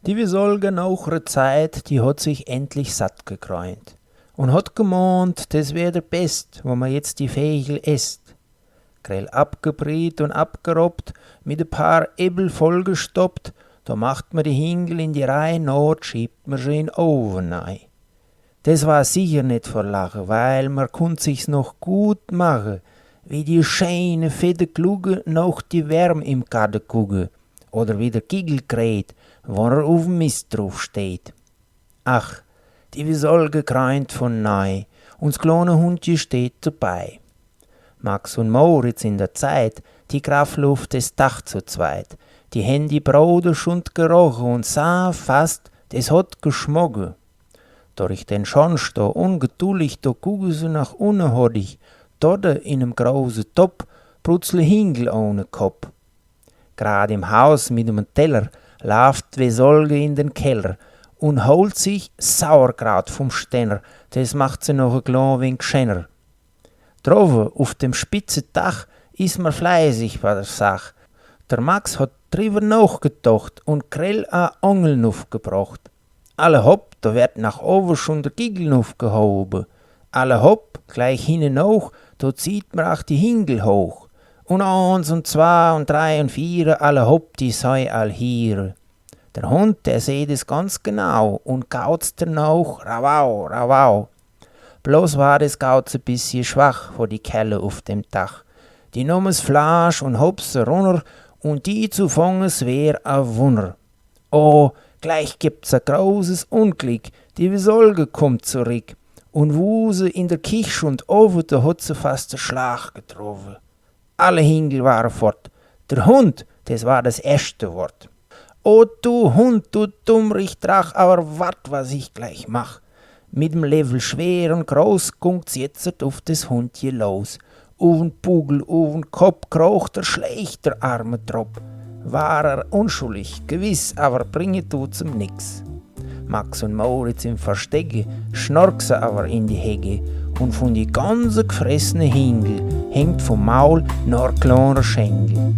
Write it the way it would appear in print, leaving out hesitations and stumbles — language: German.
Die Wiesolge nachre Zeit, die hat sich endlich satt gekräunt und hat gemeint, das wär der Best, wo man jetzt die Fegel esst. Grell abgebrät und abgerobbt, mit ein paar Ebbel vollgestoppt, da macht man die Hingel in die Reihe, not schiebt man sie in den Ofen rein. Das war sicher nicht vor Lachen, weil man konnt sich's noch gut machen, wie die schöne, fette Kluge noch die Wärme im Garten gucke, oder wie der Kegel kräht, wenn er auf dem Mist drauf steht. Ach, die Wiesolge kreint von neu, und das kleine Hundje steht dabei. Max und Moritz in der Zeit, die graffeln auf das Dach zu zweit, die Hände Broder schund gerochen und sah fast, das hat geschmogen. Durch den Schornstein da ungeduldig, da gucke sie nach unten hat ich, dort in nem großen Topf, brutzle Hingel ohne Kopf. Grad im Haus mit nem Teller lauft Wiesolge in den Keller und holt sich Sauerkraut vom Stenner, das macht sie noch ein klein wenig schöner. Droben auf dem spitzen Dach ist man fleißig bei der Sach. Der Max hat drüber nachgedacht und grell a Angeln aufgebracht. Alle hopp, da wird nach oben schon der Giegel aufgehoben. Alle hopp, gleich hinten auch, da zieht man auch die Hingel hoch. Und 1 und 2 und 3 und 4, alle hopp, die sei all hier. Der Hund, der seht es ganz genau und gautzt danach, rawau, rawau. Bloß war das Gauze bisschen schwach vor die Kerle auf dem Dach. Die nommen's Fleisch und hop's runter und die zu fangen's wär a Wunder. Oh, gleich gibt's a großes Unglück, die Wiesolge kommt zurück. Und wo sie in der Kich und oven, da hat sie fast den Schlag getroffen. Alle Hingel waren fort. Der Hund, das war das erste Wort. O du Hund, du dummrich Drach, aber wart, was ich gleich mach. Mit dem Level schwer und groß gungt's jetzt auf das Hundje los. Uwen Pugel, uwen Kopf kroch der schlecht, der arme Trop. War er unschuldig, gewiss, aber bringe tut's ihm nix. Max und Moritz im Verstecke, schnorkse aber in die Hecke und von die ganze gefressene Hingel hängt vom Maul nur kleiner Schenkel.